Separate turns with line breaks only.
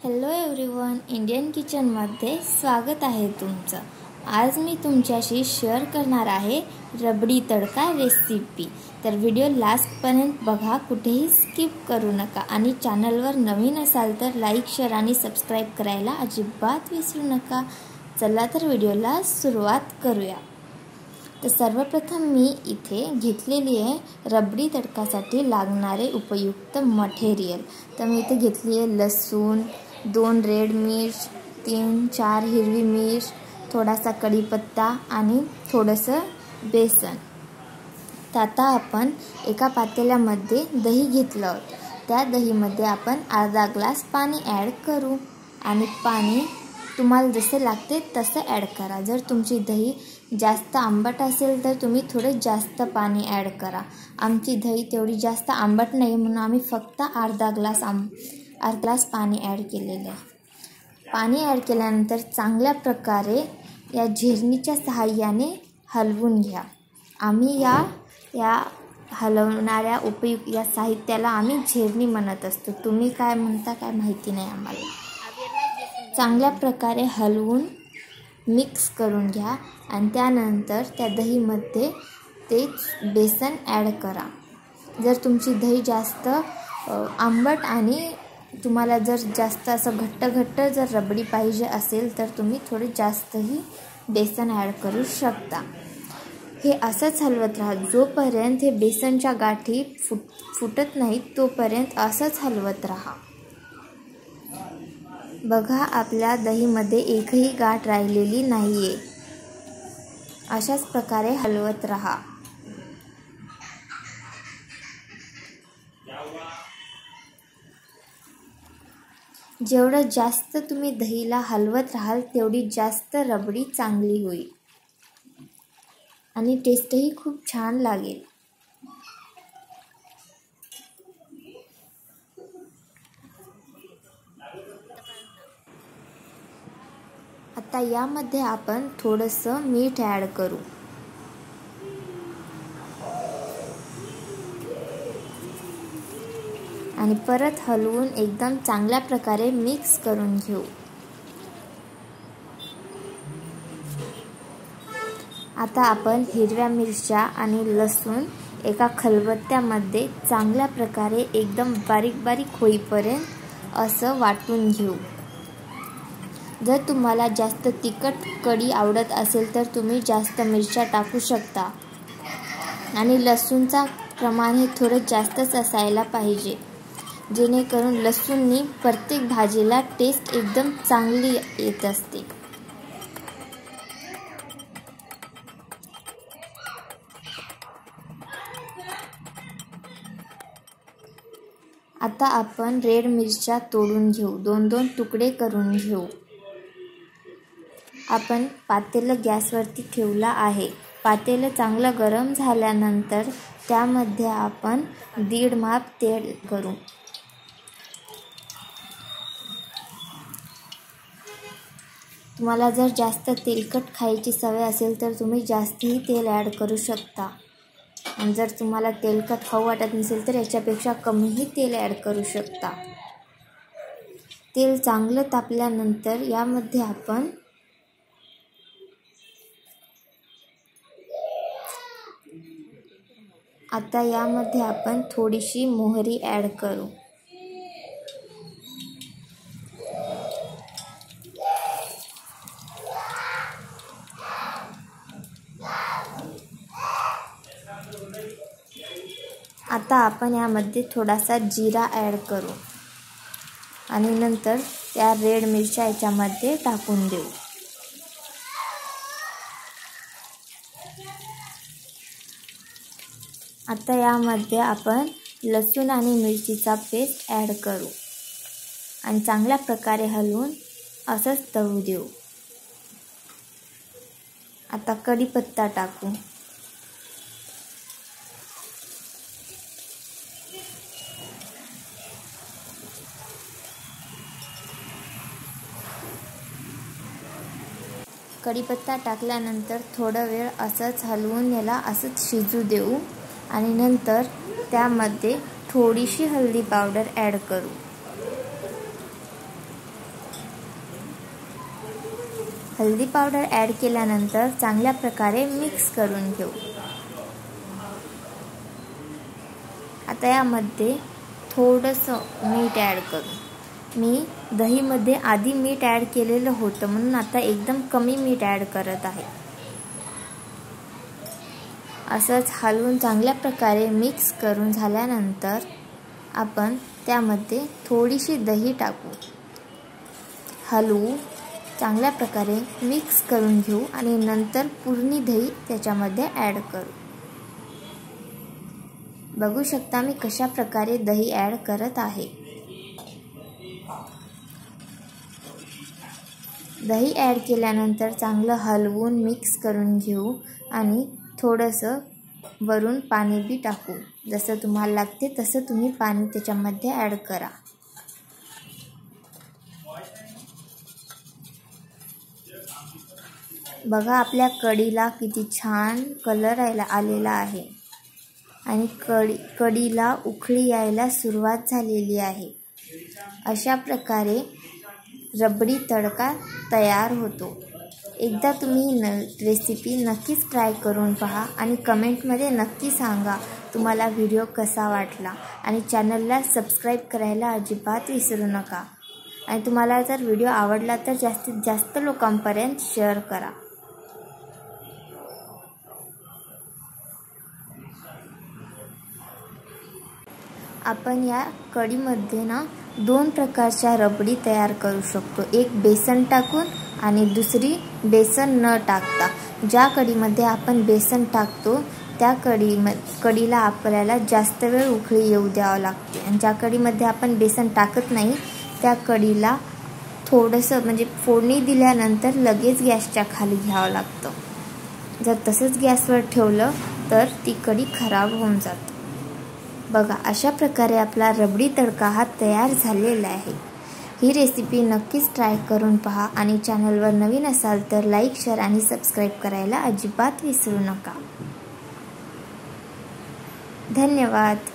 Hello everyone, Indian किचनमध्ये स्वागत आहे तुमचं। आज मी तुमच्याशी शेअर करणार आहे रबडी तडका रेसिपी। तर व्हिडिओ लास्टपर्यंत बघा, कुठेही स्किप करू नका आणि चॅनलवर नवीन असाल तर लाईक, शेअर आणि सबस्क्राइब करायला अजिबात विसरू नका। चला तर व्हिडिओला सुरुवात करूया। तर सर्वप्रथम मी इथे घेतलेली आहे रबडी तडकासाठी लागणारे उपयुक्त मटेरियल। तर मी इथे घेतली आहे लसूण, 2 रेड मिर्च, 3-4 हिरवी मिर्च, थोडासा कढीपत्ता आणि थोडंसं बेसन। तर आता आपण एका पातेल्यामध्ये दही घेतलं होतं, त्या दहीमध्ये आपण अर्धा ग्लास पाणी ॲड करू आणि पाणी तुम्हाला जसे लागते तसं ॲड करा। जर तुमची दही जास्त आंबट असेल तर तुम्ही थोडे जास्त पाणी ॲड करा। आमची दही तेवढी जास्त आंबट नाही म्हणून आम्ही फक्त अर्धा ग्लास पाणी ॲड केलेलं आहे। पाणी ॲड केल्यानंतर चांगल्या प्रकारे या झेरणीच्या सहाय्याने हलवून घ्या। आम्ही या हलवणाऱ्या उपयुक्त या साहित्याला आम्ही झेरणी म्हणत असतो, तुम्ही काय म्हणता काय माहिती नाही आम्हाला। चांगल्या प्रकारे हलवून मिक्स करून घ्या आणि त्यानंतर त्या दहीमध्ये ते बेसन ॲड करा। जर तुमची दही जास्त आंबट आणि तुम्हाला जर जास्त असं घट्ट जर रबडी पाहिजे असेल तर तुम्ही थोडे जास्तही बेसन ॲड करू शकता। हे असंच हलवत राहा जोपर्यंत हे बेसनच्या गाठी फुटत नाहीत तोपर्यंत असंच हलवत राहा। बघा, आपल्या दहीमध्ये एकही गाठ राहिलेली नाहीये। अशाच प्रकारे हलवत राहा। जेवढं जास्त तुम्ही दहीला हलवत राहाल तेवढी जास्त रबडी चांगली होईल आणि टेस्टही खूप छान लागेल। आता यामध्ये आपण थोडंसं मीठ ॲड करू आणि परत हलवून एकदम चांगल्या प्रकारे मिक्स करून घेऊ। आता आपण हिरव्या मिरच्या आणि लसूण एका खलबत्त्यामध्ये चांगल्या प्रकारे एकदम बारीक होईपर्यंत असं वाटून घेऊ। जर तुम्हाला जास्त तिखट कढी आवडत असेल तर तुम्ही जास्त मिरच्या टाकू शकता आणि लसूणचा प्रमाण हे थोडं जास्तच असायला पाहिजे, जेणेकरून लसूणनी प्रत्येक भाजीला टेस्ट एकदम चांगली येत असते। आता आपण रेड मिरच्या तोडून घेऊ, 2-2 तुकडे करून घेऊ। आपण पातेलं गॅसवरती ठेवला आहे। पातेलं चांगलं गरम झाल्यानंतर त्यामध्ये आपण 1.5 माप तेल करू। तुम्हाला जर जास्त तेलकट खायची सवय असेल तर तुम्ही जास्तही तेल ॲड करू शकता आणि जर तुम्हाला तेलकट खाऊ वाटत नसेल तर याच्यापेक्षा कमीही तेल ॲड करू शकता। तेल चांगलं तापल्यानंतर यामध्ये आपण थोडीशी मोहरी ॲड करू। आता आपण यामध्ये थोडासा जिरा ॲड करू आणि नंतर त्या रेड मिरच्या याच्यामध्ये टाकून देऊ। आता यामध्ये आपण लसूण आणि मिरचीचा पेस्ट ॲड करू आणि चांगल्या प्रकारे हलवून असंच तळू देऊ। आता कढीपत्ता टाकू। कढीपत्ता टाकल्यानंतर थोडा वेळ असंच हलवून याला असंच शिजू देऊ आणि नंतर त्यामध्ये थोडीशी हळदी पावडर ॲड करू। हळदी पावडर ॲड केल्यानंतर चांगल्या प्रकारे मिक्स करून घेऊ। आता यामध्ये थोडंसं मीठ ॲड करू। मी दहीमध्ये आधी मीठ ॲड केलेलं होतं म्हणून आता एकदम कमी मीठ ॲड करत आहे। असंच हलवून चांगल्या प्रकारे मिक्स करून झाल्यानंतर आपण त्यामध्ये थोडीशी दही टाकू। हलवू चांगल्या प्रकारे मिक्स करून घेऊ आणि नंतर पूर्ण दही त्याच्यामध्ये ॲड करू। बघू शकता मी कशा प्रकारे दही ॲड करत आहे। दही ॲड केल्यानंतर चांगलं हलवून मिक्स करून घेऊ आणि थोडंसं वरून पाणी बी टाकू। जसं तुम्हाला लागते तसं तुम्ही पाणी त्याच्यामध्ये ॲड करा। बघा आपल्या कढीला किती छान कलर आलेला आहे आणि कढीला उकळी यायला सुरुवात झालेली आहे। अशा प्रकारे रबडी तडका तयार होतो। एकदा तुम्ही रेसिपी नक्कीच ट्राय करून पहा आणि कमेंटमध्ये नक्की सांगा तुम्हाला व्हिडिओ कसा वाटला आणि चॅनलला सबस्क्राईब करायला अजिबात विसरू नका। आणि तुम्हाला जर व्हिडिओ आवडला तर जास्तीत जास्त लोकांपर्यंत शेअर करा। आपण या कढीमध्ये ना 2 प्रकारच्या रबडी तयार करू शकतो। एक बेसन टाकून आणि दुसरी बेसन न टाकता। ज्या कढीमध्ये आपण बेसन टाकतो त्या कढीला आपल्याला जास्त वेळ उकळी येऊ द्यावं लागते आणि ज्या कढीमध्ये आपण बेसन टाकत नाही त्या कढीला थोडंसं म्हणजे फोडणी दिल्यानंतर लगेच गॅसच्या खाली घ्यावं लागतं। जर तसंच गॅसवर ठेवलं तर ती कढी खराब होऊन जाते। बघा अशा प्रकारे आपला रबडी तडका हा तयार झालेला आहे। ही रेसिपी नक्कीच ट्राय करून पहा आणि चॅनलवर नवीन असाल तर लाईक, शेअर आणि सबस्क्राईब करायला अजिबात विसरू नका। धन्यवाद।